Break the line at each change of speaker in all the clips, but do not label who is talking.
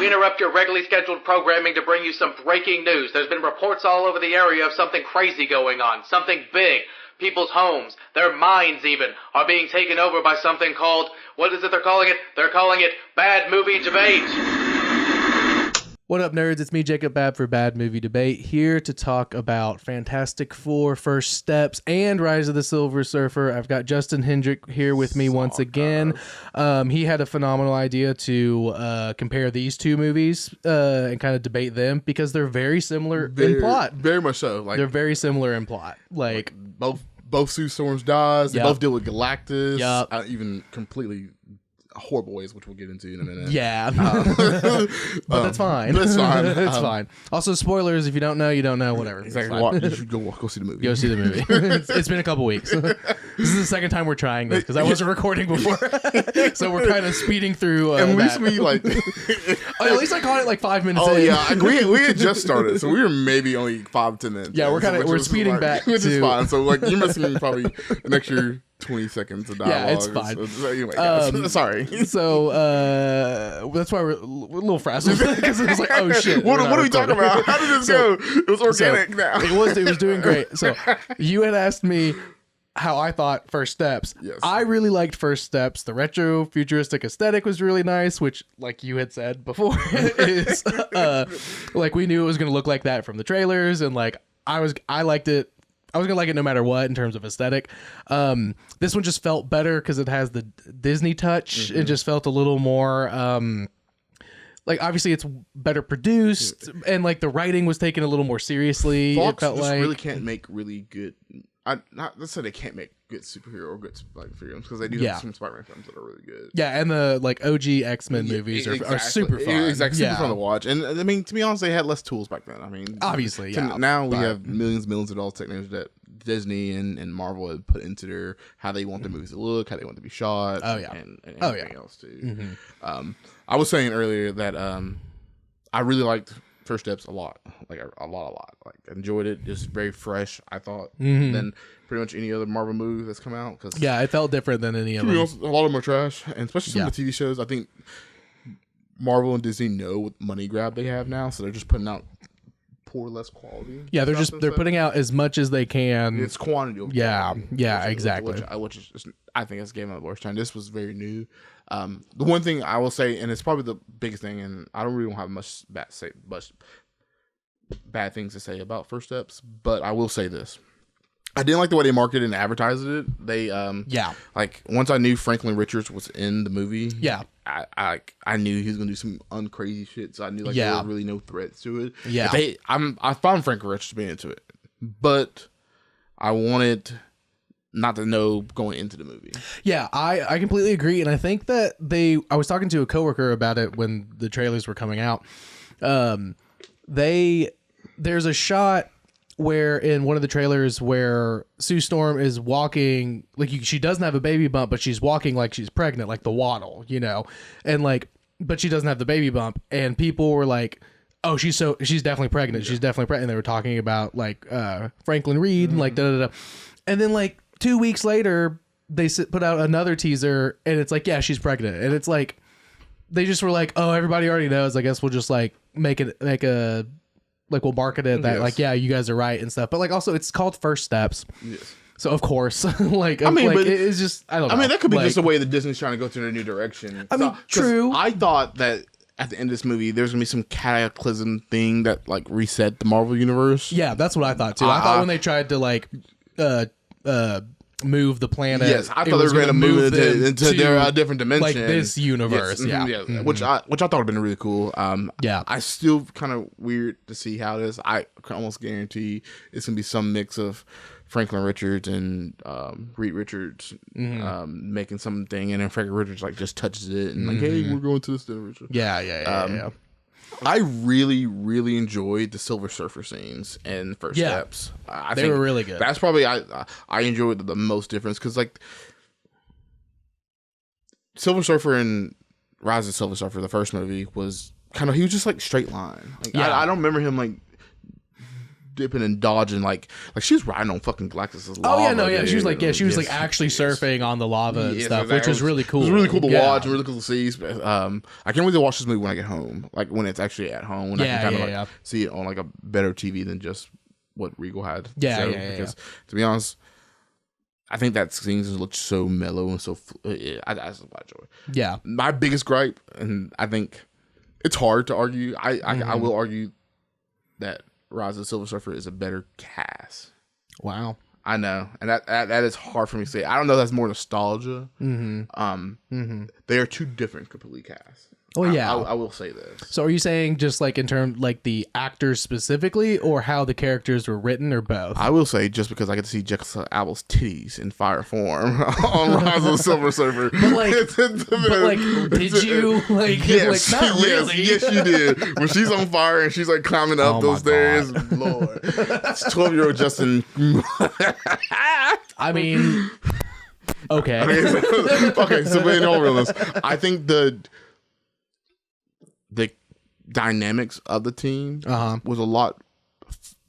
We interrupt your regularly scheduled programming to bring you some breaking news. There's been reports all over the area of something crazy going on, something big. People's homes, their minds even, are being taken over by something called, what is it they're calling it? They're calling it Bad Movie Debate.
What up, nerds? It's me, Jacob Babb, for Bad Movie Debate, here to talk about Fantastic Four, First Steps, and Rise of the Silver Surfer. I've got Justin Hendrick here with me once again. He had a phenomenal idea to compare these two movies and kind of debate them because they're very similar in plot.
Very much so. Like,
they're very similar in plot. Like
both Sue Storms dies. They both deal with Galactus.
Yep.
Even completely horrible ways, which we'll get into in a minute.
Yeah. But that's fine.
That's fine.
It's fine. Also, spoilers, if you don't know, you don't know, whatever.
Exactly. You should go see the movie.
Go see the movie. It's been a couple weeks. This is the second time we're trying this because I wasn't recording before. So we're kind of speeding through
at least we like
at least I caught it like 5 minutes in.
Oh yeah, we had just started, so we were maybe only 5-10 minutes.
Yeah, we're speeding back,
which is fine. So like you're missing probably an extra 20 seconds of dialogue.
Yeah, it's fine.
So anyway, guys, sorry.
So that's why we're a little frazzled because it was like, oh shit.
What are we talking about? How did this go? It was organic now.
It was doing great. So you had asked me how I thought First Steps.
Yes.
I really liked First Steps. The retro futuristic aesthetic was really nice, which, like you had said before, is like we knew it was going to look like that from the trailers, and like I liked it. I was gonna like it no matter what in terms of aesthetic. This one just felt better because it has the Disney touch. It just felt a little more like, obviously it's better produced, and like the writing was taken a little more seriously.
Fox
it felt
just
like
really can't make really good. Let's say they can't make good superhero or good films because they do have some Spider-Man films that are really good.
Yeah, and the like OG X-Men movies are super fun.
Exactly, super fun to watch. And I mean, to be honest, they had less tools back then. I mean,
obviously,
now we have millions of dollars technology that Disney and Marvel had put into their how they want their movies to look, how they want to be shot. And everything else too. I was saying earlier that I really liked First Steps a lot. Like a lot. Like I enjoyed it. Just very fresh, I thought, than pretty much any other Marvel movie that's come out. Cause
it felt different than any of them.
A lot of them are trash, and especially some of the TV shows. I think Marvel and Disney know what money grab they have now, so they're just putting out poor, less quality. Yeah,
they're putting out as much as they can.
It's quantity.
Exactly.
Which is just, I think it's Game of the worst time. This was very new. The one thing I will say, and it's probably the biggest thing, and I don't have much bad things to say about First Steps, but I will say this. I didn't like the way they marketed and advertised it. They like once I knew Franklin Richards was in the movie, I knew he was gonna do some uncrazy shit. So I knew there was really no threats to it. Yeah, I found Franklin Richards being into it, but I wanted not to know going into the movie. Yeah,
I completely agree, and I think that I was talking to a coworker about it when the trailers were coming out. There's a shot where in one of the trailers where Sue Storm is walking, like she doesn't have a baby bump, but she's walking like she's pregnant, like the waddle, and like, but she doesn't have the baby bump, and people were like, oh, she's definitely pregnant. She's definitely pregnant. They were talking about like Franklin Reed and like da. And then like 2 weeks later, they put out another teaser, and it's like, yeah, she's pregnant, and it's like they just were like, oh, everybody already knows. I guess we'll just like we'll market it that like, yeah, you guys are right and stuff. But like also it's called First Steps. Yes. So of course, like I mean, but it's just I don't know.
I mean, that could be just a way that Disney's trying to go to a new direction.
I mean, true.
I thought that at the end of this movie, there's gonna be some cataclysm thing that like reset the Marvel universe.
Yeah, that's what I thought too. I thought when they tried to like move the planet.
Yes, I thought they were going to move into their different dimension,
like this universe.
Yes, which I thought would have been really cool. I still kind of weird to see how it is. I can almost guarantee it's gonna be some mix of Franklin Richards and Reed Richards making something, and then Franklin Richards like just touches it and like, hey, we're going to this dimension.
Yeah.
I really, really enjoyed the Silver Surfer scenes in First Steps. I
think they were really good.
That's probably I enjoyed the most difference because like Silver Surfer and Rise of Silver Surfer, the first movie, was he was just like straight line. Like I don't remember him like dipping and dodging like she was riding on fucking Galactus' lava.
Oh yeah, no, yeah, she was like actually surfing on the lava and stuff, which was really cool.
It was really cool to watch and really cool to see. I can't wait to watch this movie when I get home, like when it's actually at home, when I can kind of see it on like a better TV than just what Regal had. Because to be honest, I think that scene just looked so mellow and so. I just enjoy.
Yeah,
my biggest gripe, and I think it's hard to argue. I will argue that Rise of the Silver Surfer is a better cast.
Wow,
I know, and that is hard for me to say. I don't know. If that's more nostalgia. They are two different completely casts.
Oh yeah,
I will say this.
So are you saying just like in terms like the actors specifically, or how the characters were written, or both?
I will say just because I get to see Jessica Alba's titties in fire form on Rise of the Silver Surfer.
But like, did you like?
Yes,
like, not really.
Yes, you did. When she's on fire and she's like climbing up those stairs, Lord, it's 12-year-old Justin.
I mean, okay.
Okay, so in all realness, I think the dynamics of the team was a lot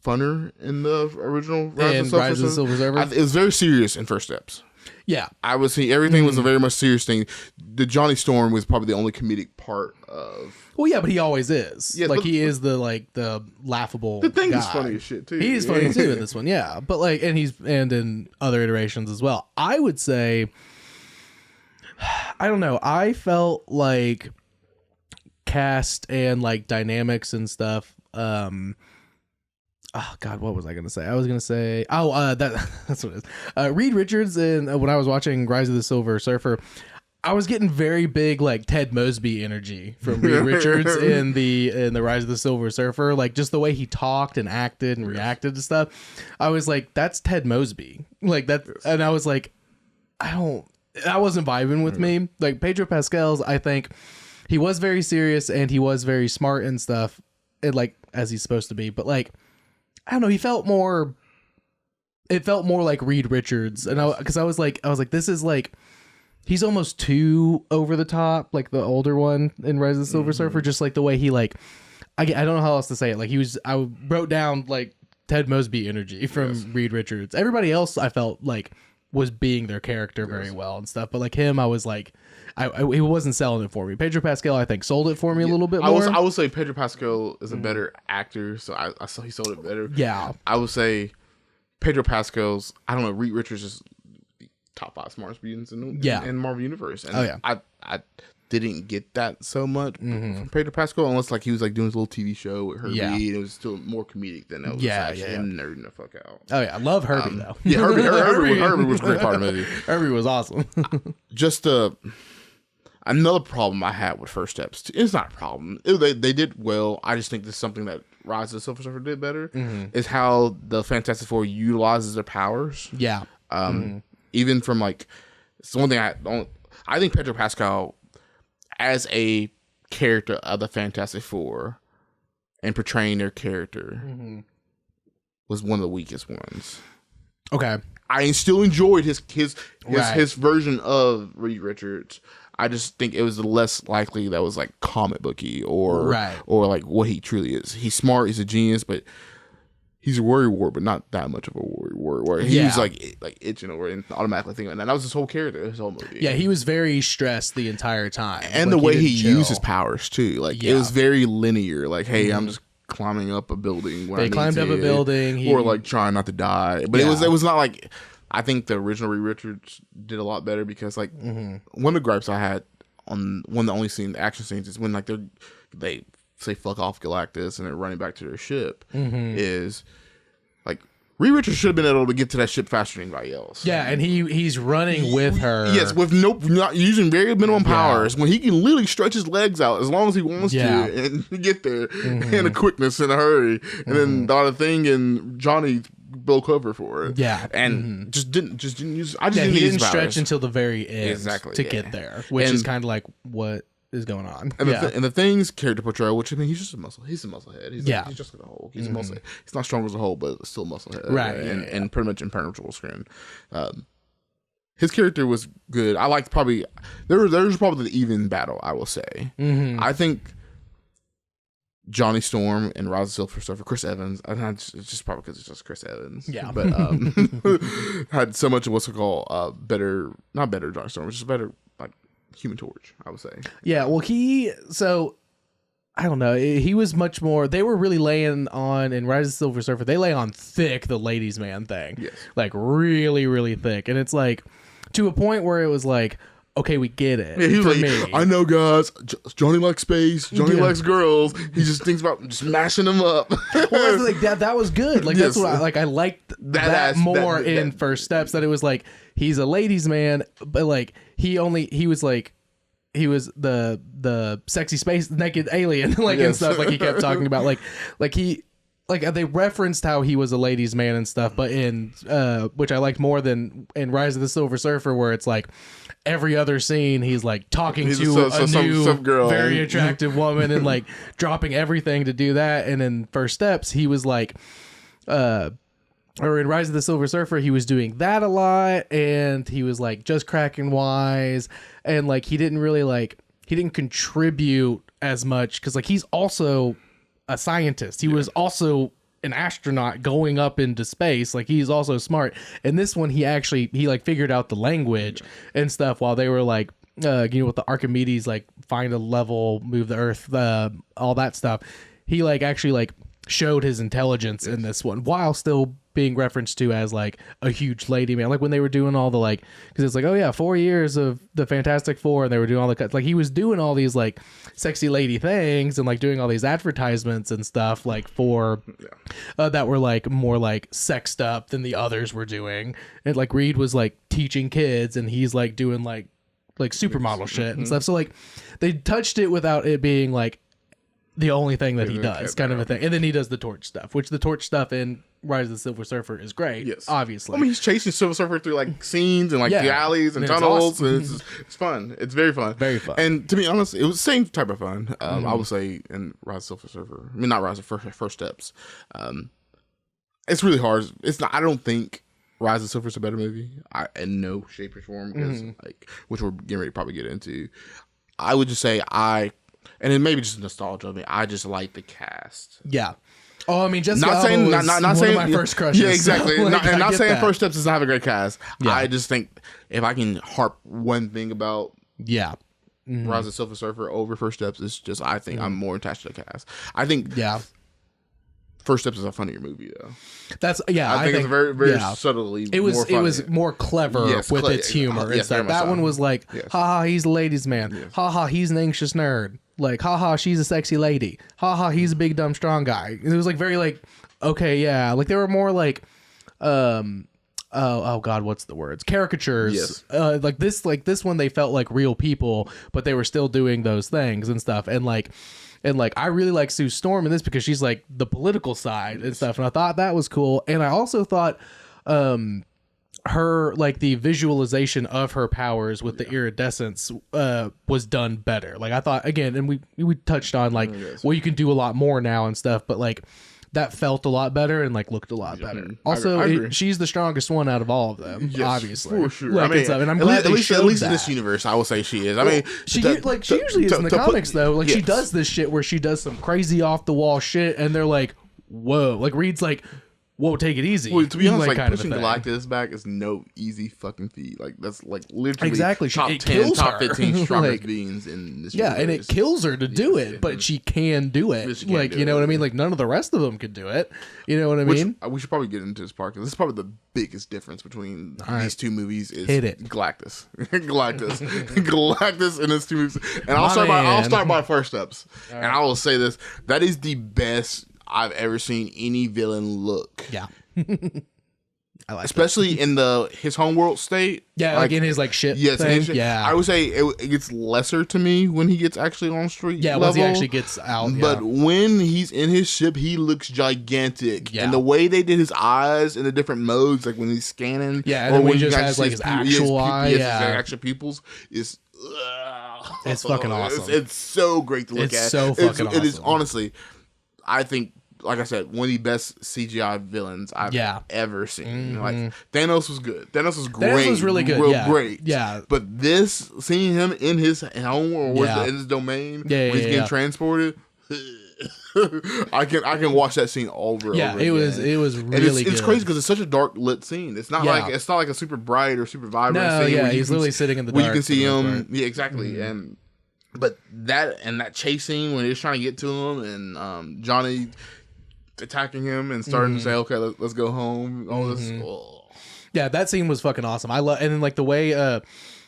funner in the original Rise of the Silver Surfer. It was very serious in First Steps.
Yeah,
I was seeing everything was a very much serious thing. The Johnny Storm was probably the only comedic part of.
Well, yeah, but he always is. Yeah, like he is the laughable.
The thing
guy.
is funny as shit too.
He is funny too in this one, yeah. But like, and in other iterations as well. I would say, I don't know. I felt like cast and like dynamics and stuff. Oh God, what was I gonna say? I was gonna say, that's what it is. Reed Richards, and when I was watching Rise of the Silver Surfer, I was getting very big like Ted Mosby energy from Reed Richards in the Rise of the Silver Surfer. Like just the way he talked and acted and reacted to stuff. I was like, that's Ted Mosby. Like that, and I was like, that wasn't vibing with me. Like Pedro Pascal's, I think he was very serious and he was very smart and stuff, and like as he's supposed to be. But like, I don't know, it felt more like Reed Richards, and because I was like, this is like, he's almost too over the top, like the older one in Rise of the Silver Surfer. Just like the way he like, I don't know how else to say it. Like I wrote down like Ted Mosby energy from Reed Richards. Everybody else I felt like was being their character very well and stuff, but like him, I was like, he wasn't selling it for me. Pedro Pascal, I think, sold it for me a little bit more.
I would say Pedro Pascal is a better actor, so I saw he sold it better.
Yeah,
I would say Pedro Pascal's. I don't know. Reed Richards is top 5 smartest mutants in Marvel Universe. And I didn't get that so much from Pedro Pascal, unless like he was like doing his little TV show with Herbie. And it was still more comedic than it was him nerding the fuck out.
Oh yeah, I love Herbie though.
Yeah, Herbie was a great part of the movie.
Herbie was awesome.
Just another problem I had with First Steps. It's not a problem. They did well. I just think this is something that Rise of the Silver Surfer did better. Is how the Fantastic Four utilizes their powers.
Yeah.
Even from like, it's one thing I think Pedro Pascal as a character of the Fantastic Four and portraying their character was one of the weakest ones.
Okay.
I still enjoyed his version of Reed Richards. I just think it was less likely that was like comic booky or like what he truly is. He's smart, he's a genius, but he's a worrywart, but not that much of a worrywart. He was like itching over and automatically thinking, and that was his whole character, his whole movie.
Yeah, he was very stressed the entire time,
and like, the way he used his powers too. Like it was very linear. Like, hey, I'm just climbing up a building. When they climbed up a building, or like trying not to die. But it was not like. I think the original Reed Richards did a lot better because like one of the gripes I had on one of the only action scenes is when like they say fuck off Galactus and they're running back to their ship is like Reed Richards should have been able to get to that ship faster than anybody else.
Yeah, and he's running with her.
Yes, with not using very minimum powers when he can literally stretch his legs out as long as he wants to and get there in a quickness in a hurry. And then the other thing and Johnny build cover for it. Yeah. And just didn't use he didn't
stretch until the very end to get there. Which is kind of like what is going on.
And the things character portrayal, which I mean he's just a muscle. He's a musclehead. He's just like a Hulk. He's a muscle. He's not strong as a Hulk, but still musclehead. Right. And pretty much impenetrable screen. His character was good. I liked probably there's probably the even battle, I will say. I think Johnny Storm and Rise of Silver Surfer, Chris Evans. It's just probably because it's just Chris Evans.
Yeah.
But had so much of what's called not better Johnny Storm, just better like Human Torch, I would say.
Yeah. Well, I don't know. He was much more. They were really laying on in Rise of the Silver Surfer. They lay on thick the ladies' man thing,
yes.
Like really, really thick, and it's like to a point where it was like, okay, we get it.
Yeah, he was
for
like,
me.
I know, guys. Johnny likes space. Johnny likes girls. He just thinks about just mashing them up.
Well, like that was good. Like
yes.
that's what I liked that more in First Steps. That it was like he's a ladies' man, but like he was the sexy space naked alien like and stuff. Like he kept talking about they referenced how he was a ladies' man and stuff, but in which I liked more than in Rise of the Silver Surfer, where it's like every other scene he's like talking to a new
some girl,
very attractive woman and like dropping everything to do that. And in First Steps he was like or in Rise of the Silver Surfer he was doing that a lot, and he was like just cracking wise, and like he didn't contribute as much because like he's also a scientist. He was also an astronaut going up into space. Like he's also smart. And this one, he like figured out the language and stuff while they were like, with the Archimedes, like find a level, move the earth, all that stuff. He like actually like showed his intelligence in this one while still being referenced to as like a huge lady man. Like when they were doing all the like, because it's like, oh yeah, 4 years of the Fantastic Four, and they were doing all the cuts. Like he was doing all these like sexy lady things and like doing all these advertisements and stuff like for that were like more like sexed up than the others were doing. And like Reed was like teaching kids, and he's like doing like supermodel shit and stuff. So like they touched it without it being like the only thing that he does, kind of a thing. And then he does the torch stuff, which the torch stuff in Rise of the Silver Surfer is great. Yes, obviously.
I mean, he's chasing Silver Surfer through like scenes and like the alleys and tunnels. Awesome. And it's fun. It's very fun. Very fun. And to be honest, it was the same type of fun. I would say in Rise of the Silver Surfer. I mean, not Rise of First Steps. It's really hard. It's not. I don't think Rise of the Silver is a better movie. In no shape or form, because like, which we're getting ready to probably get into. I would just say and it may be just nostalgia of me. I just like the cast.
Yeah. Oh, I mean, just
not saying not
one
saying
of my first crushes.
Yeah, exactly.
So, like,
not saying
that.
First Steps doesn't have a great cast. Yeah. I just think if I can harp one thing about Rise of the Silver Surfer over First Steps, it's just I think I'm more attached to the cast. I think First Steps is a funnier movie though.
That's I
think it's very very subtly. It
was more clever with its humor and stuff. That one was like, haha, he's a ladies' man. Haha, he's an anxious nerd. Like, haha, she's a sexy lady. Haha, he's a big dumb strong guy. It was like very like, okay, yeah. Like they were more like, oh god, what's the words? Caricatures. Like this one, they felt like real people, but they were still doing those things and stuff. And like I really like Sue Storm in this because she's like the political side and stuff, and I thought that was cool. And I also thought her like the visualization of her powers with the iridescence was done better. Like I thought, again, and we touched on like well, you can do a lot more now and stuff, but like that felt a lot better and like looked a lot better. Also, she's the strongest one out of all of them, obviously, for sure. Like, and I'm glad
at least
that.
In this universe, I will say she is. I mean,
she usually is in the comics though. Like she does this shit where she does some crazy off the wall shit, and they're like, whoa. Like Reed's like, whoa, take it easy.
Well, to be honest, like pushing Galactus back is no easy fucking feat. Like that's like literally top 10, top 15 strongest beings in this. Yeah, universe.
And it kills her to do it, but she can do it. Like you know what I mean? Like none of the rest of them could do it. You know what I mean?
We should probably get into this part because this is probably the biggest difference between these two movies. Is Galactus, Galactus in these two movies. And I'll start by First Steps, and I will say this: that is the best I've ever seen any villain look.
Yeah. I like
especially in his homeworld state.
Yeah, like in his like shit thing. Yeah.
I would say it gets lesser to me when he gets actually on street level.
Once he actually gets out.
But when he's in his ship, he looks gigantic. Yeah. And the way they did his eyes in the different modes, like when he's scanning.
Yeah, and or when he just has like his actual eye.
His actual pupils is...
it's fucking awesome.
It's so great to look at.
It's so fucking awesome.
It is honestly, I think, like I said, one of the best CGI villains I've ever seen. Mm-hmm. Like Thanos was good. Thanos was great.
Thanos was really good.
Great.
Yeah.
But this, seeing him in his home or in his domain, when he's getting transported. I can watch that scene over.
Yeah,
over
it
again.
was really good.
It's crazy because it's such a dark lit scene. It's not like a super bright or super vibrant scene.
No, he's literally sitting in the dark.
Where you can see him. Yeah, exactly. But that chase scene when he's trying to get to him and Johnny attacking him and starting to say, "Okay, let's go home." All this.
Yeah, that scene was fucking awesome. I love, and then like the way,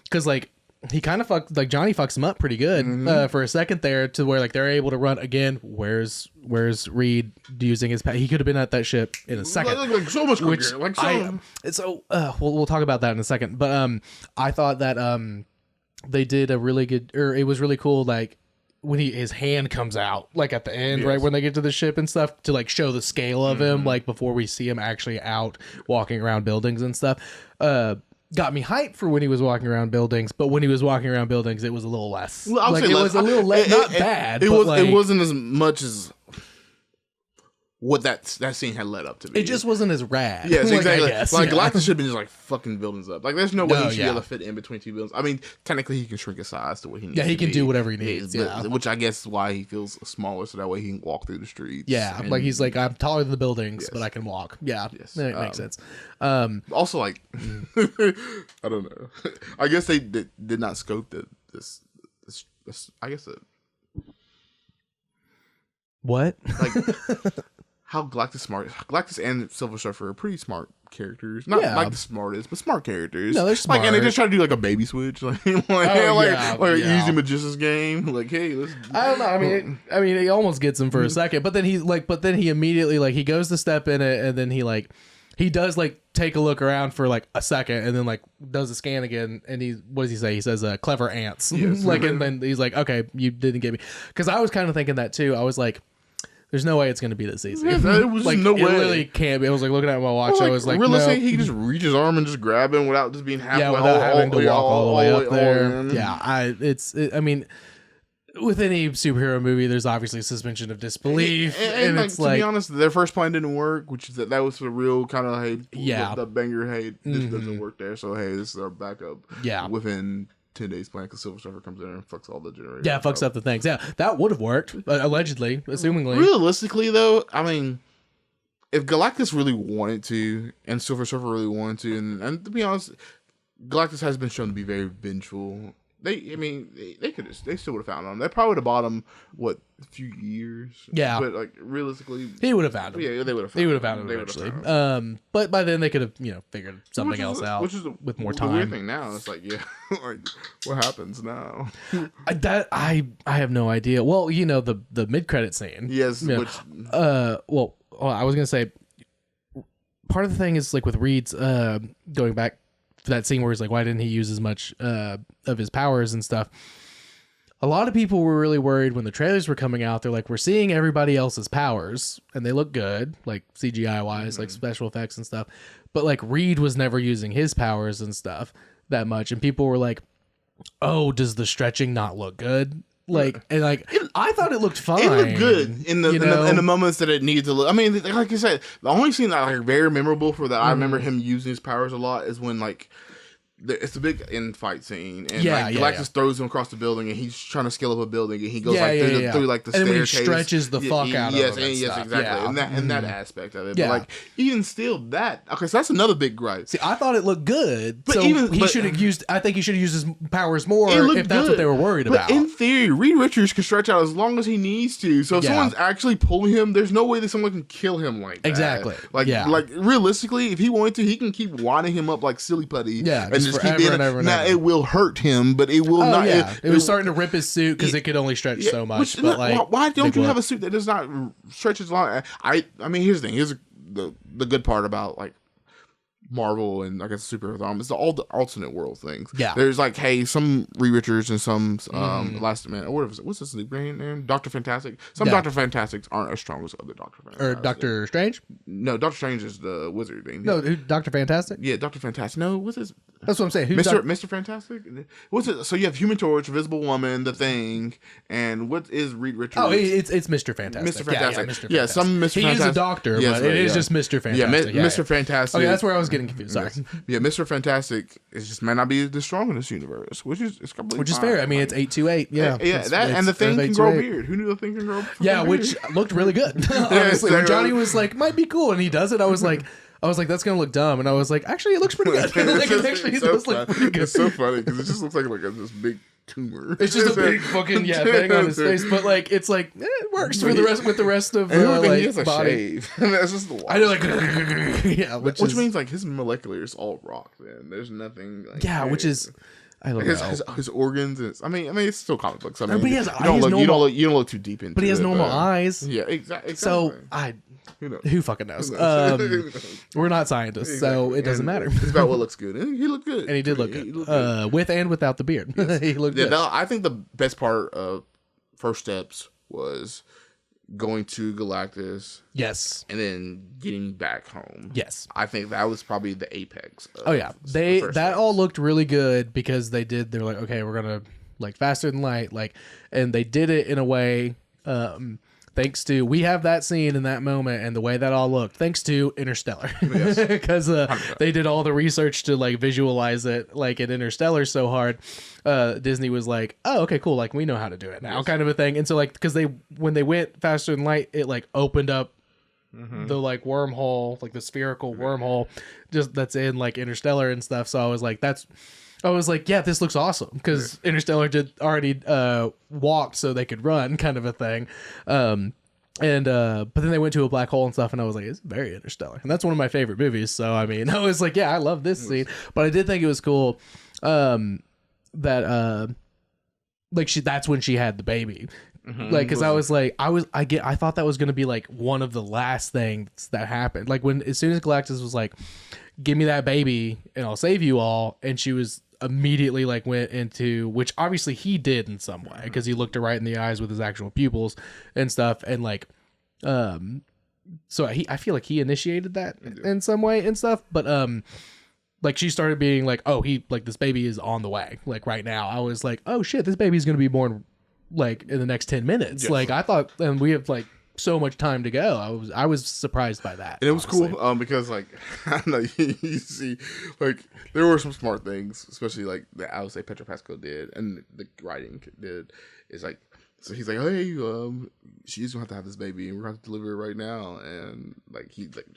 because like. He kind of Johnny fucks him up pretty good for a second there to where like they're able to run again. Where's Reed using his he could have been at that ship in a second.
Like so much quicker.
We'll talk about that in a second. But I thought that they did a really good, or it was really cool. Like when his hand comes out, like at the end, right when they get to the ship and stuff, to like show the scale of him, like before we see him actually out walking around buildings and stuff. Got me hyped for when he was walking around buildings, but when he was walking around buildings, it was a little less.
Well,
it was a little less, not bad.
It wasn't as much as what that scene had led up to be.
It just wasn't as rad.
Yes,
like,
exactly. Like
yeah.
Galactus should have been just like fucking buildings up. Like there's no way he should be able to fit in between two buildings. I mean, technically he can shrink his size to what he needs.
Yeah, he can do whatever he needs.
Which I guess is why he feels smaller, so that way he can walk through the streets.
Yeah, like he's like, I'm taller than the buildings, but I can walk. Yeah, that makes sense.
Also, like, I don't know. I guess they did not scope this. I guess
what
like. How Galactus and Silver Surfer are pretty smart characters. Not like the smartest, but smart characters.
No, they're smart.
Like, and they just try to do like a baby switch, like easy magician's game. Like, hey, let's.
I don't know. I mean, he almost gets him for a second, but then he immediately like he goes to step in it, and then he does like take a look around for like a second, and then like does a scan again, and what does he say? He says, "Clever ants." Yes. Like, and then he's like, "Okay, you didn't get me," because I was kind of thinking that too. I was like. There's no way it's going to be this easy.
Yeah, it was
like,
no way.
It literally can't be. I was like looking at my watch. I was like,
realistically,
no.
he can just reach his arm and just grab him without just being half.
Yeah, without having to walk all the way up there.
In.
Yeah, I mean, with any superhero movie, there's obviously suspension of disbelief, and it's like,
to be honest, their first plan didn't work, which is that was the real kind of the banger. Hey, this doesn't work there, so hey, this is our backup.
Yeah,
within 10 days plan because Silver Surfer comes in and fucks all the generators.
Yeah, fucks up the things. Yeah, that would have worked, allegedly, assumingly.
Realistically, though, I mean, if Galactus really wanted to, and Silver Surfer really wanted to, and to be honest, Galactus has been shown to be very vengeful. They still would have found him. They probably would have bought him, a few years?
Yeah.
But, like, realistically...
He would have found him.
Yeah, they would have found him.
He would have found him eventually. But by then they could have, figured something else out with more time.
The weird thing now, it's like, like, what happens now?
I have no idea. Well, the mid-credit scene.
Yes.
I was going to say, part of the thing is, like, with Reed's, going back, that scene where he's like, why didn't he use as much of his powers and stuff? A lot of people were really worried when the trailers were coming out. They're like, we're seeing everybody else's powers and they look good, like CGI wise, like special effects and stuff. But like Reed was never using his powers and stuff that much. And people were like, oh, does the stretching not look good? Like, and like, I thought it looked fine.
It looked good in the moments that it needed to look. I mean, like you said, the only scene that like very memorable for that I remember him using his powers a lot is when like it's a big end fight scene and Galactus throws him across the building and he's trying to scale up a building and he goes through like the
and
staircase.
And he stretches the fuck out of him.
Yes, exactly.
Yeah.
And that aspect of it. But like even still that so that's another big gripe.
See, I thought it looked good. But he should have used I think he should have used his powers more if that's what they were worried about.
But in theory, Reed Richards can stretch out as long as he needs to. So if someone's actually pulling him, there's no way that someone can kill him like that.
Exactly.
Like realistically, if he wanted to, he can keep winding him up like silly putty.
Yeah.
And just keep it. Now it will hurt him, but it will not.
Yeah. It was starting to rip his suit because it could only stretch so much. But like,
why don't you have a suit that does not stretch as long? I mean, here's the thing. Here's the good part about like Marvel and I guess superhero arm is all the alternate world things.
Yeah,
there's like some Reed Richards and some last man. What's this new brand name? Dr. Fantastic. Some Dr. Fantastics aren't as strong as other Dr. Fantastic.
Or Doctor Strange.
No, Doctor Strange is the wizard thing.
No, Dr. Fantastic.
Yeah, Dr. Fantastic. No, what's his?
That's what I'm saying.
Mr. Fantastic? What's it? So you have Human Torch, Invisible Woman, The Thing, and what is Reed Richards?
Oh, it's Mr. Fantastic.
Mr. Fantastic.
Mr.
Yeah, some Mr. Fantastic.
He is a doctor, but it is just Mr. Fantastic.
Mr. Fantastic.
Okay, that's where I was getting confused. Sorry.
Yes. Yeah, Mr. Fantastic might not be the strong in this universe, which is completely
fair. I mean, it's 828. Yeah,
and The Thing can grow beard. Who knew The Thing can grow? Beard?
Which looked really good. Honestly, when Johnny was like, might be cool, and he does it, I was like, that's gonna look dumb, and I was like, actually, it looks pretty good. It actually does look pretty good.
It's so funny because it just looks like this big tumor.
It's just a big fucking thing on his face, but like it's like it works with the rest of
he has a
body.
Shave. That's just the wild.
I know,
which means like his molecular is all rock. Then there's nothing. Like,
which is. I don't know.
His organs. I mean, it's still comic books. I mean,
but he has
you don't look too deep into it.
But he has normal eyes.
Yeah, exactly.
So who fucking knows? We're not scientists, so it doesn't matter.
It's about what looks good. And he looked good.
And he did look good. With and without the beard. Yes. He looked good.
No, I think the best part of First Steps was going to Galactus.
Yes.
And then getting back home.
Yes.
I think that was probably the apex.
That all looked really good because they're like, okay, we're going to like faster than light. And they did it in a way, thanks to, we have that scene in that moment and the way that all looked, thanks to Interstellar. Because they did all the research to like visualize it like in Interstellar so hard. Disney was like, oh, okay, cool. Like we know how to do it now, kind of a thing. And so like, because when they went faster than light, it like opened up the like wormhole, like the spherical wormhole, just that's in like Interstellar and stuff. So I was like, yeah, this looks awesome because Interstellar did already walked so they could run, kind of a thing. But then they went to a black hole and stuff, and I was like, it's very Interstellar, and that's one of my favorite movies. So I mean, I was like, yeah, I love this scene, but I did think it was cool that that's when she had the baby. Like, because I was like, I thought that was gonna be like one of the last things that happened. Like as soon as Galactus was like, give me that baby and I'll save you all, and she was immediately like went into, which obviously he did in some way because he looked her right in the eyes with his actual pupils and stuff, and like so I feel like he initiated that in some way and stuff, but like she started being like, oh, he like this baby is on the way like right now. I was like, oh shit, this baby's gonna be born like in the next 10 minutes. Like I thought, and we have like so much time to go. I was surprised by that,
and it was cool because like I don't know, you see like there were some smart things, especially like that I would say Pedro Pascal did and the writing did, is like, so he's like, hey, she's gonna have this baby and we're gonna have to deliver it right now, and like he like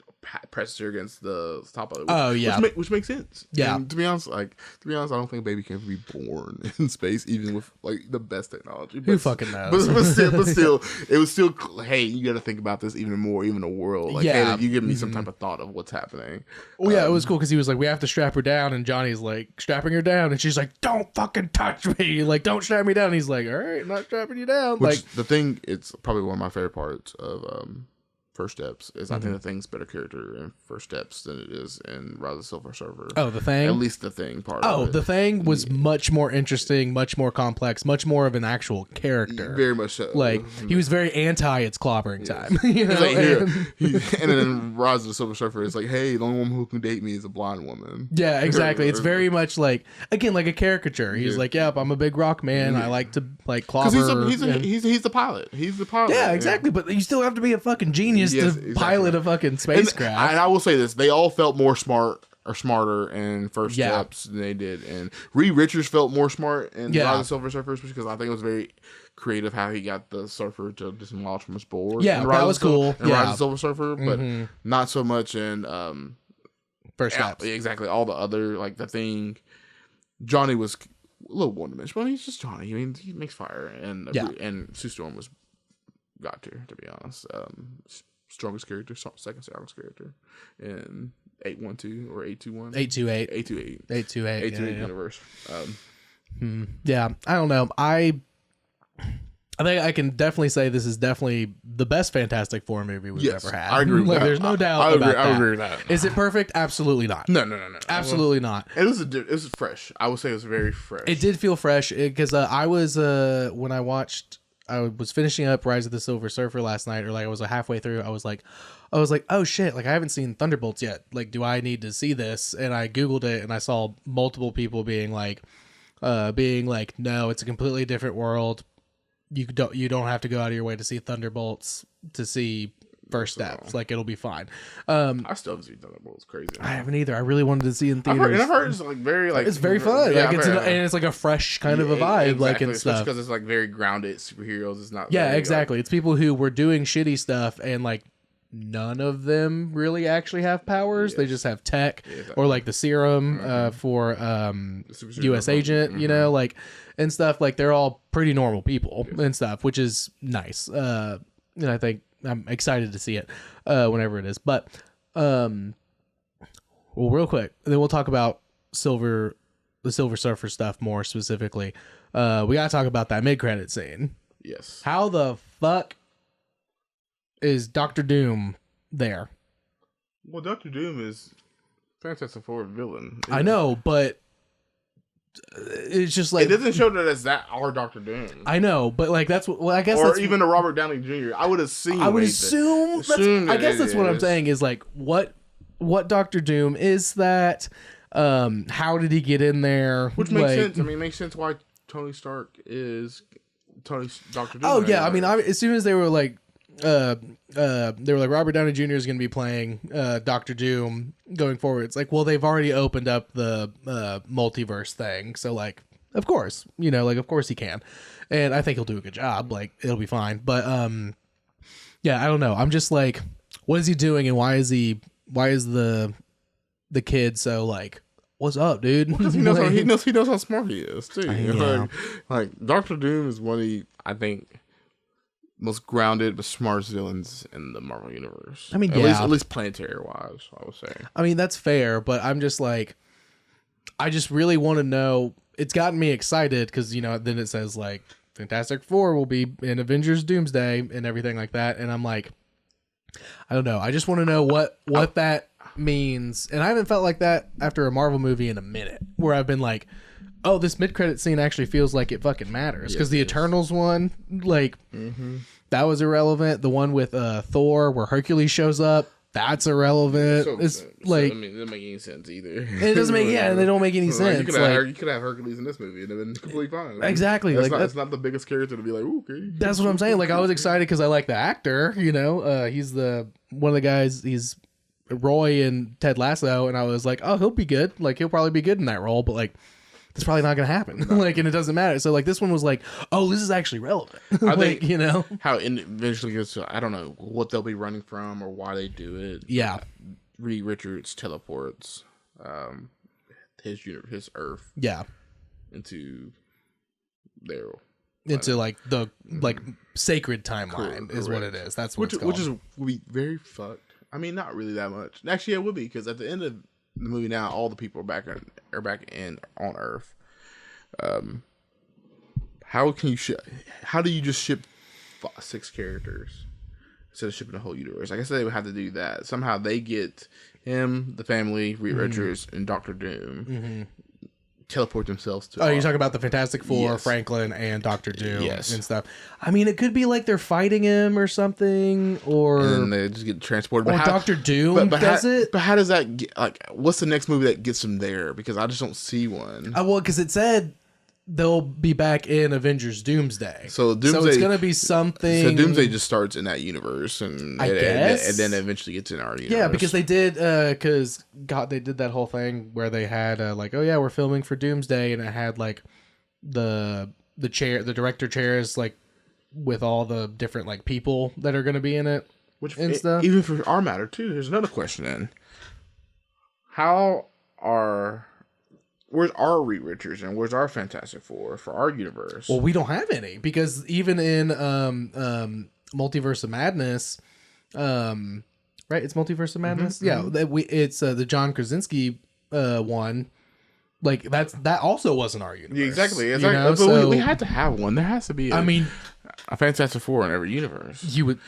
presses her against the top of it, which makes sense. And to be honest, I don't think a baby can be born in space even with like the best technology. But,
who fucking knows?
But still, it was still, hey, you got to think about this even more, even the world. Like, hey, you give me some type of thought of what's happening.
Well, it was cool because he was like, we have to strap her down, and Johnny's like strapping her down, and she's like, don't fucking touch me, like don't strap me down. And he's like, all right, not strapping you down.
Which like the thing, it's probably one of my favorite parts of First Steps is I think the Thing's better character in First Steps than it is in Rise of the Silver Surfer.
Oh, the Thing?
At least the Thing part.
The Thing was much more interesting, much more complex, much more of an actual character.
Very much so.
Like he was very anti it's clobbering time. You know?
Like, and then Rise of the Silver Surfer is like, hey, the only woman who can date me is a blonde woman.
Yeah, exactly. It's very much like, again, like a caricature. He's like, yep, I'm a big rock man. I like to like clobber.
He's the pilot. He's the pilot.
Yeah, exactly. But you still have to be a fucking genius to pilot a fucking spacecraft.
And I will say this: they all felt more smarter in First Steps than they did, and Reed Richards felt more smart in Rise of the Silver Surfer, because I think it was very creative how he got the surfer to dislodge from his board.
Yeah, that was cool.
In Rise of the Silver Surfer, but not so much in
First Steps.
Exactly, all the other like the Thing. Johnny was a little one-dimensional. He's just Johnny. I mean, he makes fire, and Sue Storm was got to be honest. Strongest character, second strongest character in 812 or 821?
828.
828.
828.
828 universe.
Yeah, I don't know. I think I can definitely say this is definitely the best Fantastic Four movie we've ever had.
I agree with that.
There's no doubt about that.
I agree with that.
Is it perfect? Absolutely not.
No.
Absolutely not.
It was fresh. I would say it was very fresh.
It did feel fresh because I was when I watched was finishing up Rise of the Silver Surfer last night, or like I was halfway through. I was like, oh shit, like I haven't seen Thunderbolts yet. Like, do I need to see this? And I Googled it, and I saw multiple people being like, no, it's a completely different world. You don't have to go out of your way to see Thunderbolts to see First Steps. Like, it'll be fine.
I still haven't seen Thunderbolts. Crazy.
I haven't either. I really wanted to see it in theaters.
I've heard it's like very like
it's very fun.
Yeah,
like and it's like a fresh kind of a vibe,
exactly.
like and stuff.
Because it's like very grounded superheroes. It's not.
Yeah,
very,
exactly.
Like,
it's people who were doing shitty stuff, and like none of them really actually have powers. Yes. They just have tech, or like the serum for U.S. agent, you know, like and stuff. Like they're all pretty normal people and stuff, which is nice. And I think I'm excited to see it whenever it is. But well, real quick, then we'll talk about the Silver Surfer stuff more specifically. We gotta talk about that mid-credit scene.
Yes.
How the fuck is Doctor Doom there?
Well, Doctor Doom is Fantastic Four villain.
I know, but it's just like
it doesn't show that it's that our Doctor Doom.
I know, but like that's what. Well, I guess
or
that's
even a Robert Downey Jr. I would assume.
I guess that's what I'm saying is like what Doctor Doom is that? How did he get in there?
Which makes sense. I mean, it makes sense why Tony Stark is Doctor Doom.
Oh yeah, I mean, as soon as they were like. Robert Downey Jr. is going to be playing Doctor Doom going forward. It's like, well, they've already opened up the multiverse thing, so like, of course, of course he can, and I think he'll do a good job. Like, it'll be fine. But yeah, I don't know. I'm just like, what is he doing, and why is the kid so like, what's up, dude?
Because he knows how smart he is too.
Yeah.
Like Doctor Doom is one of the, I think, most grounded but smartest villains in the Marvel universe.
I mean,
at least planetary wise, I would say.
I mean, that's fair, but I'm just like, I just really want to know. It's gotten me excited because then it says like Fantastic Four will be in Avengers Doomsday and everything like that, and I'm like, I don't know. I just want to know what that means, and I haven't felt like that after a Marvel movie in a minute, where I've been like, oh, this mid-credit scene actually feels like it fucking matters. Because the Eternals one, like, that was irrelevant. The one with Thor, where Hercules shows up, that's irrelevant. It's like...
it doesn't make any sense either.
It doesn't make... Yeah, they don't make any sense.
You could have Hercules in this movie, and it'd been completely fine.
Exactly.
It's not the biggest character to be like, okay.
That's what I'm saying. Like, I was excited because I like the actor, He's one of the guys... He's Roy in Ted Lasso, and I was like, oh, he'll be good. Like, he'll probably be good in that role, but, like... That's probably not going to happen. Like, and it doesn't matter. So, like, this one was like, oh, this is actually relevant.
I think, how it eventually gets to, I don't know what they'll be running from or why they do it.
Yeah.
Reed Richards teleports his Earth.
Yeah.
Into their...
Into, like, the, sacred timeline is what it is. That's what it's called.
Which will be very fucked. I mean, not really that much. Actually, it would be, because at the end of the movie now, all the people are back in on Earth. How do you just ship 6 characters instead of shipping the whole universe? I guess they would have to do that. Somehow they get him, the family, Reed Richards, and Doctor Doom teleport themselves to.
Oh, you're talking about the Fantastic Four, yes. Franklin, and Doctor Doom, and stuff. I mean, it could be like they're fighting him or something, or
and then they just get transported.
Or Doctor Doom does it.
But how does that get, like? What's the next movie that gets them there? Because I just don't see one.
Well, because it said they'll be back in Avengers Doomsday.
So
it's gonna be something.
So Doomsday just starts in that universe, and then eventually gets in our universe.
Yeah, because they did. Because they did that whole thing where they had like, oh yeah, we're filming for Doomsday, and it had like the director chairs, like with all the different like people that are gonna be in it, stuff.
Even for our matter too. There's another question then. Where's our Reed Richards and where's our Fantastic Four for our universe?
Well, we don't have any, because even in Multiverse of Madness, right? It's Multiverse of Madness. Yeah, it's the John Krasinski one. Like that also wasn't our universe.
Yeah, exactly. But we had to have one. There has to be.
I mean,
a Fantastic Four in every universe.
You would,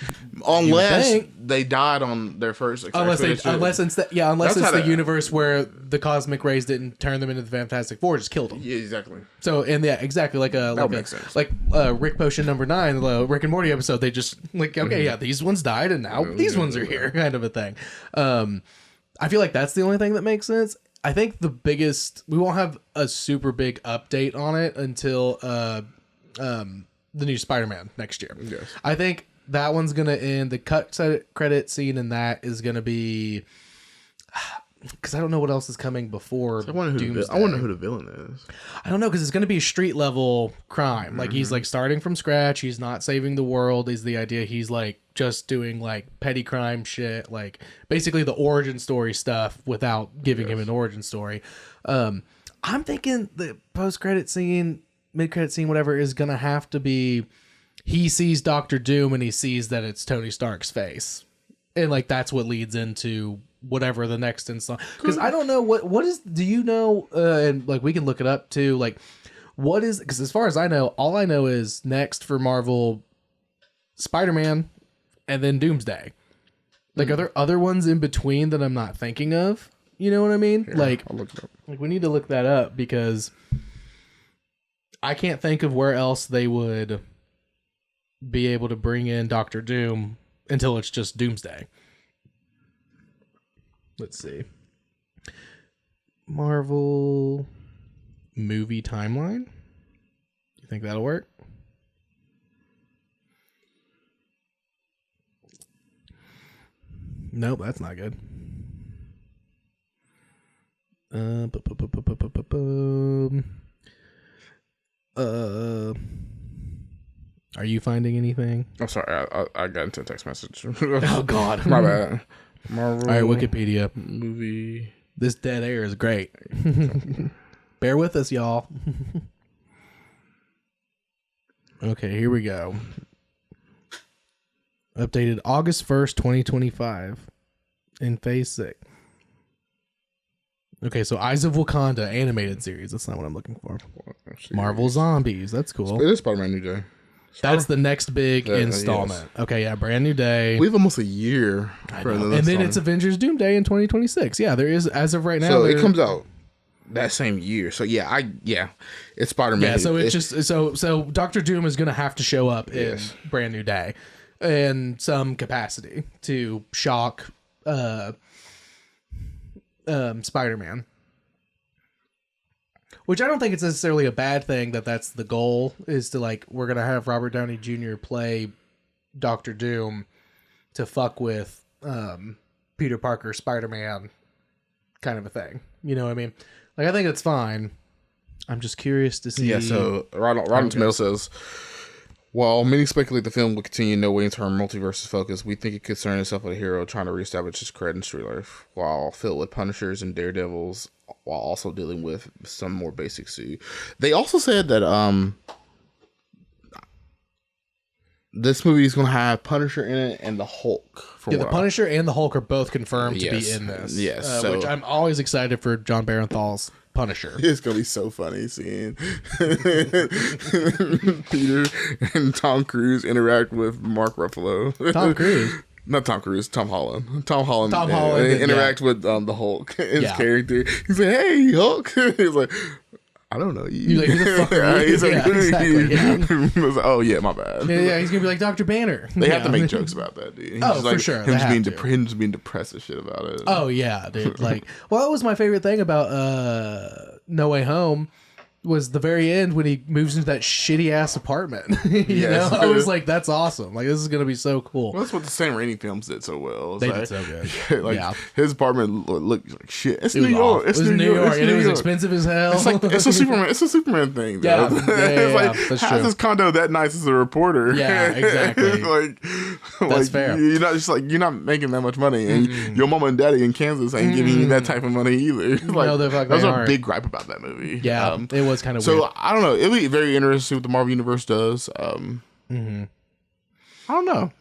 unless they died on their first.
Unless it's the universe where the cosmic rays didn't turn them into the Fantastic Four, just killed them.
Yeah, exactly.
So exactly like Rick Potion number 9, the Rick and Morty episode. They just these ones died and now these ones are here, kind of a thing. I feel like that's the only thing that makes sense. I think we won't have a super big update on it until the new Spider-Man next year.
Yes.
I think that one's gonna end. The credit scene in that is gonna be, because I don't know what else is coming before.
I wonder who the villain is.
I don't know, because it's gonna be a street level crime. Mm-hmm. Like he's like starting from scratch. He's not saving the world. Is the idea? He's like just doing like petty crime shit, like basically the origin story stuff without giving him an origin story. I'm thinking the post-credit scene, mid-credit scene, whatever, is gonna have to be he sees Doctor Doom and he sees that it's Tony Stark's face, and like that's what leads into whatever the next installment. Because I don't know what is. Do you know? And like we can look it up too. Like what is? Because as far as I know, all I know is next for Marvel, Spider-Man, and then Doomsday. Like are there other ones in between that I'm not thinking of? You know what I mean?
Yeah,
like
I'll look it up.
Like we need to look that up because I can't think of where else they would be able to bring in Doctor Doom until it's just Doomsday. Let's see. Marvel movie timeline. You think that'll work? Nope, that's not good. Are you finding anything?
I'm sorry, I got into a text message.
Oh God,
my bad. Marvel.
All right, Wikipedia
movie.
This dead air is great. Bear with us, y'all. Okay, here we go. Updated August 1st, 2025 in Phase 6. Okay, so Eyes of Wakanda animated series. That's not what I'm looking for. Marvel Zombies. That's cool.
It is Spider-Man New Day.
That's the next big installment. Yes. Okay, yeah, brand new day.
We have almost a year.
And then it's Avengers Doomsday in 2026. Yeah, there is, as of right now.
So it comes out that same year. So it's Spider-Man.
Yeah, so it's just so Doctor Doom is going to have to show up in brand new day in some capacity to shock Spider-Man. Which I don't think it's necessarily a bad thing that's the goal, is to like, we're going to have Robert Downey Jr. play Doctor Doom to fuck with Peter Parker, Spider-Man kind of a thing. You know what I mean? Like, I think it's fine. I'm just curious to see.
Yeah, so Rotten Tomatoes says, while many speculate the film will continue in no way into our multiverse's focus, we think it could concern itself with a hero trying to reestablish his cred in street life, while filled with Punishers and Daredevils, while also dealing with some more basic suit. They also said that this movie is going to have Punisher in it and the Hulk.
The Punisher and the Hulk are both confirmed to be in this.
Yes,
which I'm always excited for John Barenthal's Punisher.
It's gonna be so funny seeing Peter and Tom Cruise interact with Mark Ruffalo.
Tom Cruise?
Not Tom Cruise, Tom Holland. Tom Holland interact with the Hulk. His character. He's like, "Hey, Hulk." He's like, "I don't know you."
He's like, "Who the fuck are you?"
He's like,
exactly,
I was like, "Oh yeah, my bad."
Yeah, he's gonna be like Dr. Banner.
They have to make jokes about that, dude. He's
for sure.
Him just being depressed and shit about it.
Oh yeah, dude. Like, well, that was my favorite thing about No Way Home. Was the very end when he moves into that shitty ass apartment. you know, I was like, "That's awesome! Like, this is gonna be so cool."
Well, that's what the Sam Raimi films did so well.
They did so good.
His apartment looked like shit. It's New York. It's New York,
and it was expensive as hell.
It's like it's a Superman thing. Though. It's like,
that's
how's
true.
this condo that nice as a reporter?
Yeah, exactly.
That's
fair.
You're not making that much money, and your mama and daddy in Kansas ain't giving you that type of money either.
No,
that was a big gripe about that movie.
Yeah, it was kind of weird.
So I don't know. It'll be very interesting to see what the Marvel Universe does. I don't know.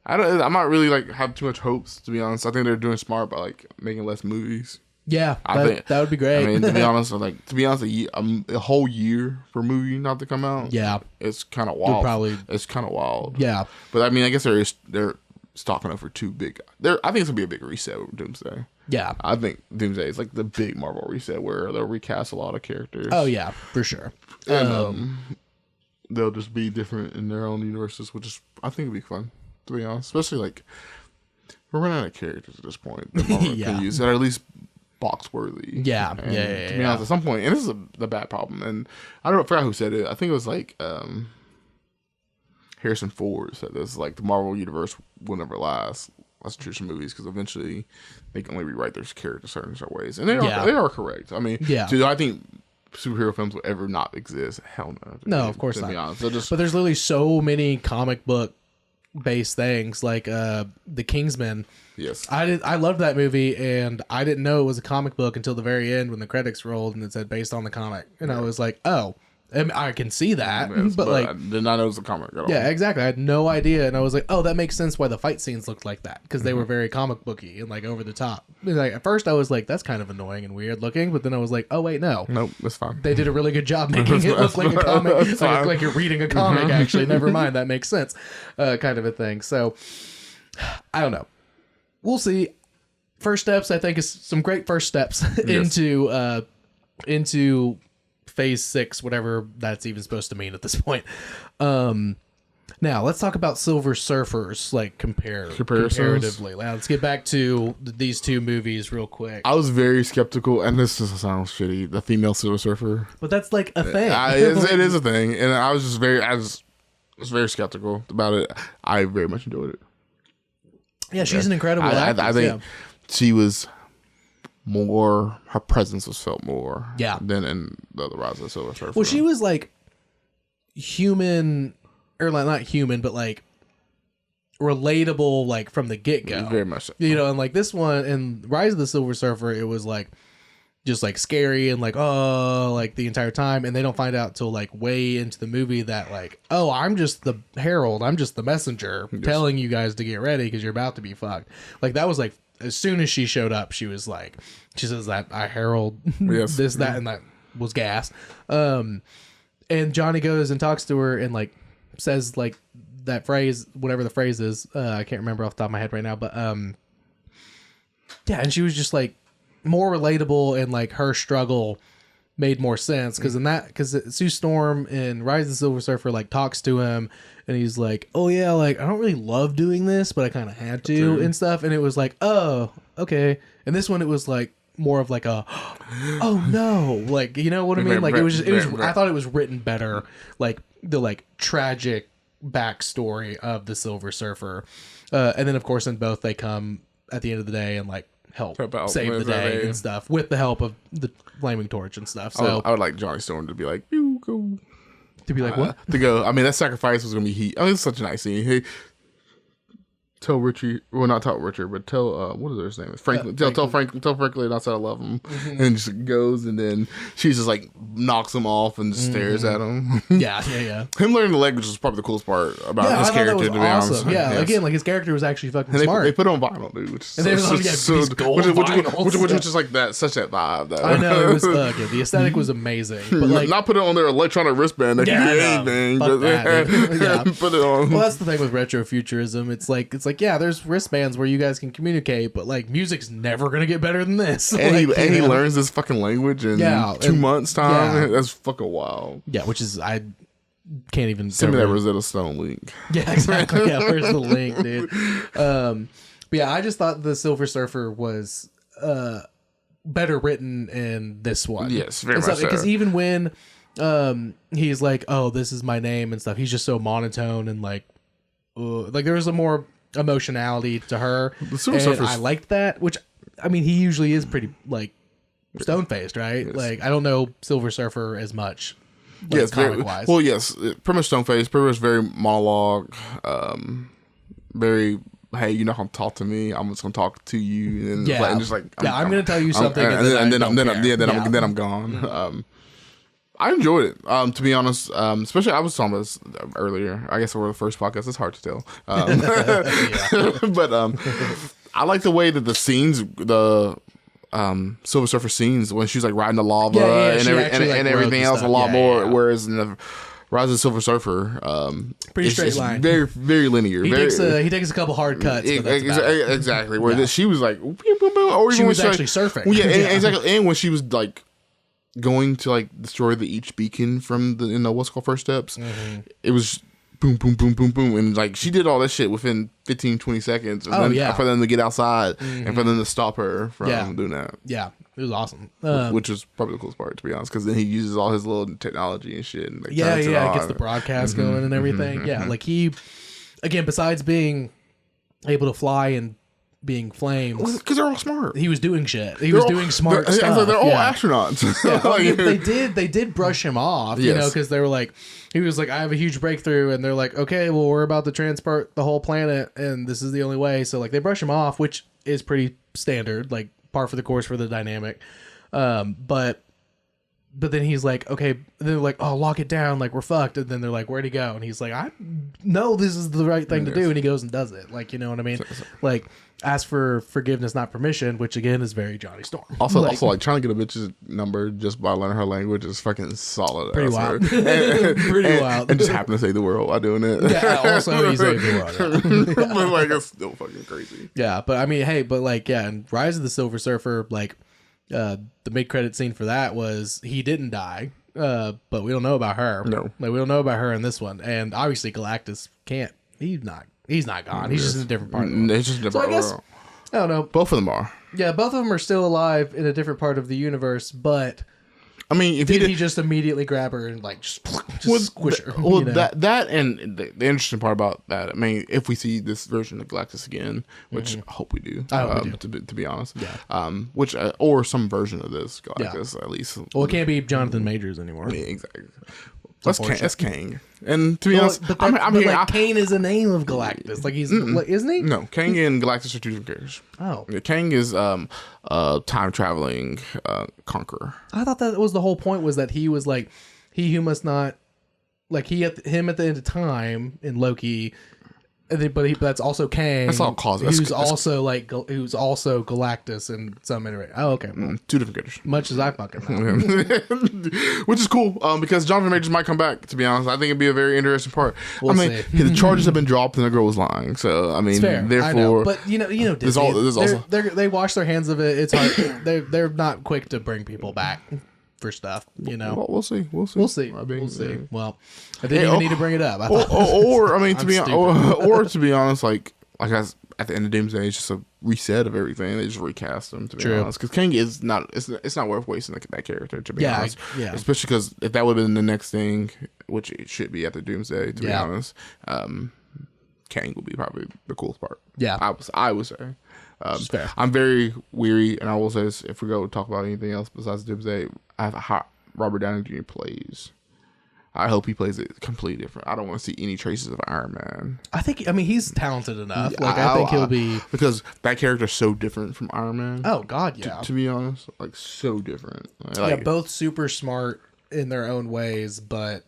I'm not really have too much hopes, to be honest. I think they're doing smart by making less movies.
Yeah, that would be great.
I mean, to be honest, a whole year for a movie not to come out.
Yeah,
it's kind of wild. It's kind of wild.
Yeah,
but I mean, I guess they're stocking up for two big. I think it's gonna be a big reset with Doomsday.
Yeah,
I think Doomsday is like the big Marvel reset where they'll recast a lot of characters.
Oh yeah, for sure.
And they'll just be different in their own universes, which is I think it'd be fun, to be honest. Especially like we're running out of characters at this point that Marvel can use, or at least box worthy.
Yeah,
and to be honest, at some point, and this is the bad problem, and I forgot who said it. I think it was like Harrison Ford said this, like the Marvel universe will never last. That's traditional movies because eventually they can only rewrite their characters certain ways, and they are correct. I mean, do I think superhero films will ever not exist? Hell no.
No, of course not.
To be honest,
but there's literally so many comic book based things like The Kingsman.
Yes,
I loved that movie, and I didn't know it was a comic book until the very end when the credits rolled and it said based on the comic, and I was like, oh. I can see that, but like,
I did not know it was a comic at all.
Yeah, exactly. I had no idea, and I was like, "Oh, that makes sense why the fight scenes looked like that because they were very comic booky and like over the top." Like at first, I was like, "That's kind of annoying and weird looking," but then I was like, "Oh wait, no,
nope, that's fine."
They did a really good job making it look like a comic, like you're reading a comic. Actually, never mind, that makes sense, kind of a thing. So, I don't know. We'll see. First steps, I think, is some great first steps into Phase 6, whatever that's even supposed to mean at this point. Now let's talk about Silver Surfers, like comparatively. Let's get back to these two movies real quick.
I was very skeptical, and this just sounds shitty. The female Silver Surfer,
but that's like a thing.
It is a thing, and I was very skeptical about it. I very much enjoyed it.
Yeah, she's an incredible actress.
I think she was. Her presence was felt more than in the Rise of the Silver Surfer.
Well, she was like human, or like not human, but like relatable, like from the get-go.
Very much so.
You know, and like this one in Rise of the Silver Surfer, it was like just like scary and like, oh, like the entire time, and they don't find out till like way into the movie that like, oh, I'm just the herald, I'm just the messenger telling you guys to get ready because you're about to be fucked. Like that was like, as soon as she showed up, she was like, she says that I herald this, that, and that was gas. And Johnny goes and talks to her and like says like that phrase, whatever the phrase is. I can't remember off the top of my head right now, but yeah, and she was just like more relatable, and like her struggle made more sense because Sue Storm in Rise of the Silver Surfer like talks to him and he's like, oh yeah, like I don't really love doing this, but I kind of had to and stuff, and it was like, oh okay. And this one it was like more of like a oh no, like, you know what I mean, like it was I thought it was written better, like the like tragic backstory of the Silver Surfer, and then of course in both they come at the end of the day and like help save the day and stuff with the help of the flaming torch and stuff. So
I would like Johnny Storm to be like, you go.
To be like what?
To go. I mean, that sacrifice was gonna be heat. I mean, it's such a nice scene. Hey, tell Richie, well, not tell Richard, but tell what is his name? Franklin. Tell Franklin I said I love him, and just goes, and then she's just like knocks him off and just stares at him.
Yeah.
Him learning the language was probably the coolest part about his character. To be honest,
again, like his character was actually fucking smart.
They put it on vinyl, dude, which is like that, such that vibe.
I know it was the aesthetic was amazing, but like
not put it on their electronic wristband. They can do anything. Put it on.
Well, that's the thing with retrofuturism. It's like yeah, there's wristbands where you guys can communicate, but like music's never gonna get better than this.
And he learns this fucking language in 2 months time. Yeah. That's fucking wild.
Yeah, which is I can't even
send me that Rosetta Stone link.
Yeah, exactly. Yeah, where's the link, dude? But yeah, I just thought the Silver Surfer was better written in this one.
Yes, very much so.
Because even when he's like, "Oh, this is my name" and stuff, he's just so monotone and like there was a more emotionality to her, and I liked that. Which I mean, he usually is pretty like stone faced, right? Yes. Like I don't know Silver Surfer as much. Like,
yes, comic wise. Well, yes, pretty much stone faced. Pretty much very monologue. Very. Hey, you're not gonna talk to me. I'm just gonna talk to you, and just like
I'm gonna tell you something,
and then I'm gone. I enjoyed it. To be honest, especially I was talking about this earlier. I guess over the first podcast. It's hard to tell, but I like the way that the scenes, the Silver Surfer scenes when she's like riding the lava and everything else a lot more. Whereas in the Rise of the Silver Surfer,
pretty straight line,
very very linear.
He takes a couple hard cuts.
Exactly. Where she was like, or even
she was
when
actually surfing.
Well, exactly. And when she was like going to like destroy the each beacon from the what's called First Steps, it was boom, boom, boom, boom, boom, and like she did all that shit within 15, 20 seconds. And then for them to get outside and for them to stop her from doing that.
Yeah. It was awesome.
Which was probably the coolest part, to be honest, because then he uses all his little technology and shit. And, like,
it gets the broadcast going and everything. Yeah, like he, again, besides being able to fly and being flames,
because they're all smart.
He was doing shit. He was doing smart stuff.
They're all astronauts.
They did brush him off, you know, because they were like, he was like, I have a huge breakthrough, and they're like, okay, well, we're about to transport the whole planet, and this is the only way. So like they brush him off, which is pretty standard, like par for the course for the dynamic. But then he's like, okay, they're like, oh, lock it down, like we're fucked. And then they're like, where'd he go? And he's like, I know this is the right thing to do. And he goes and does it. Like, you know what I mean? Like, ask for forgiveness, not permission, which again is very Johnny Storm.
Also, like trying to get a bitch's number just by learning her language is fucking solid.
Pretty wild. Pretty wild.
And just happen to save the world while doing it.
Yeah, also he saved the world. Yeah.
But like, it's still fucking crazy.
Yeah, but I mean, hey, but like, yeah, and Rise of the Silver Surfer, like, the mid-credit scene for that was he didn't die, but we don't know about her.
No,
like we don't know about her in this one, and obviously Galactus can't. He's not gone. He's just in a different part of the world.
It's just a different world.
I don't know.
Both of them are.
Yeah, both of them are still alive in a different part of the universe, but
I mean, if
he just immediately grab her and like just squish her?
Well, you know? that and the interesting part about that, I mean, if we see this version of Galactus again, which I hope we do, to be honest, which or some version of this Galactus at least.
Well, it can't be Jonathan Majors anymore.
Yeah, exactly. That's Kang. And to be honest, I'm here.
Like, Kane is a name of Galactus. Like he's, isn't he?
No, Kang and Galactus are two different characters.
Oh,
Kang is time traveling conqueror.
I thought that was the whole point. Was that he was like he who must not, like him at the end of time in Loki. But that's also Kang.
That's all causes.
Who's also Galactus in some iteration. Oh, okay.
Two different characters.
Much as I fucking know.
Which is cool, because Jonathan Majors might come back, to be honest. I think it'd be a very interesting part.
We'll see.
The charges have been dropped and the girl was lying. So, I mean,
it's fair.
therefore...
I know. But, you know Disney, they wash their hands of it. It's hard. They're not quick to bring people back for stuff, you know.
Well, we'll see.
We'll see. Well, I didn't even need to bring it up.
To be honest, like at the end of Doomsday, it's just a reset of everything. They just recast them, to be honest. Because Kang is not. It's not worth wasting that character, to be honest. Yeah. Especially because if that would have been the next thing, which it should be after Doomsday, to be honest, Kang would be probably the coolest part.
Yeah,
I would say. I'm very weary, and I will say this: if we go talk about anything else besides Doomsday, I have a Robert Downey Jr. plays. I hope he plays it completely different. I don't want to see any traces of Iron Man.
I mean, he's talented enough. I think he'll be,
because that character's so different from Iron Man.
Oh God, yeah.
To be honest, like so different. Like,
both super smart in their own ways, but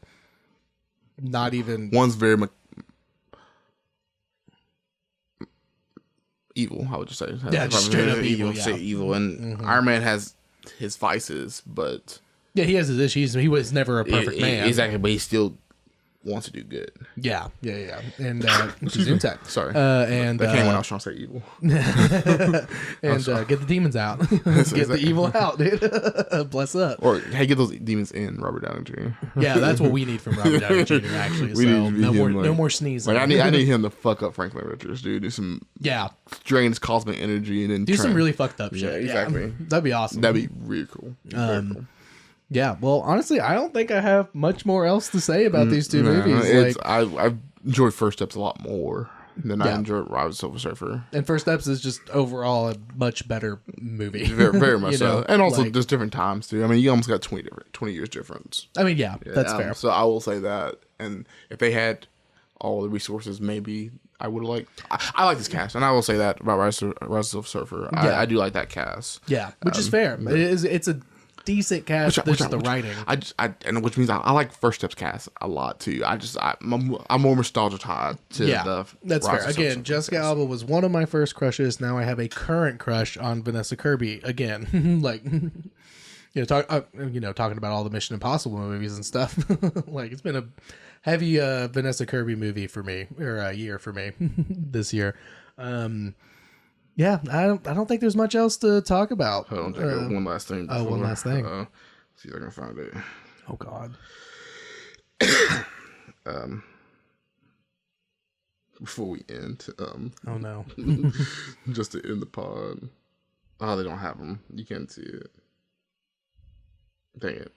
not even.
One's very evil, I would just say.
Just straight up evil.
Say evil, and Iron Man has his vices, but
he has his issues. He was never a perfect man,
exactly, but he still wants to do good.
Yeah. And Zoom
sorry,
and
that came when I was trying to say evil.
And get the demons out. Get the evil out, dude. Bless up.
Or hey, get those demons in, Robert Downey Jr.
Yeah, that's what we need from Robert Downey Jr. Actually, so no more sneezing.
Like, I need him to fuck up Franklin Richards, dude. Do some drain his cosmic energy and then
do some really fucked up shit.
Yeah, exactly.
That'd be awesome.
That'd be really cool. Cool.
Yeah, well, honestly, I don't think I have much more else to say about these two movies.
I enjoyed First Steps a lot more than I enjoyed Rise of the Silver Surfer.
And First Steps is just overall a much better movie.
Very, very much so. And also, there's different times, too. I mean, you almost got 20 years difference.
I mean, that's fair.
So I will say that. And if they had all the resources, maybe I would have liked... I like this cast, and I will say that about Rise of the Silver Surfer. I do like that cast.
Yeah, which is fair. decent cast. The writing.
Which means I like First Steps cast a lot too. I'm more nostalgia to the.
That's fair. Again, Jessica Alba was one of my first crushes. Now I have a current crush on Vanessa Kirby again. Like, talking about all the Mission Impossible movies and stuff. Like, it's been a heavy Vanessa Kirby movie for me, or a year for me this year. Yeah, I don't think there's much else to talk about.
Hold on, one last thing.
One last thing.
See if I can find it.
Oh God.
Before we end,
oh no.
Just to end the pod. Oh, they don't have them. You can't see it. Dang it.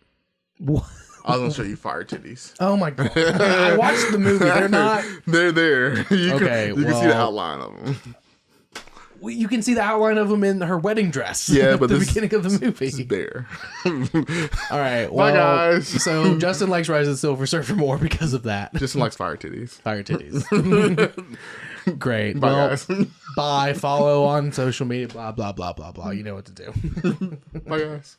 What?
I was gonna show you fire titties.
Oh my God. I watched the movie. They're not.
They're there. You can see the outline of them.
You can see the outline of them in her wedding dress.
Yeah, but
at the beginning of the movie.
It's there.
All right.
Bye,
Well,
guys.
So Justin likes Rise of the Silver Surfer more because of that.
Justin likes fire titties.
Fire titties. Great.
Bye, guys.
Bye. Follow on social media. Blah blah blah blah blah. You know what to do.
Bye, guys.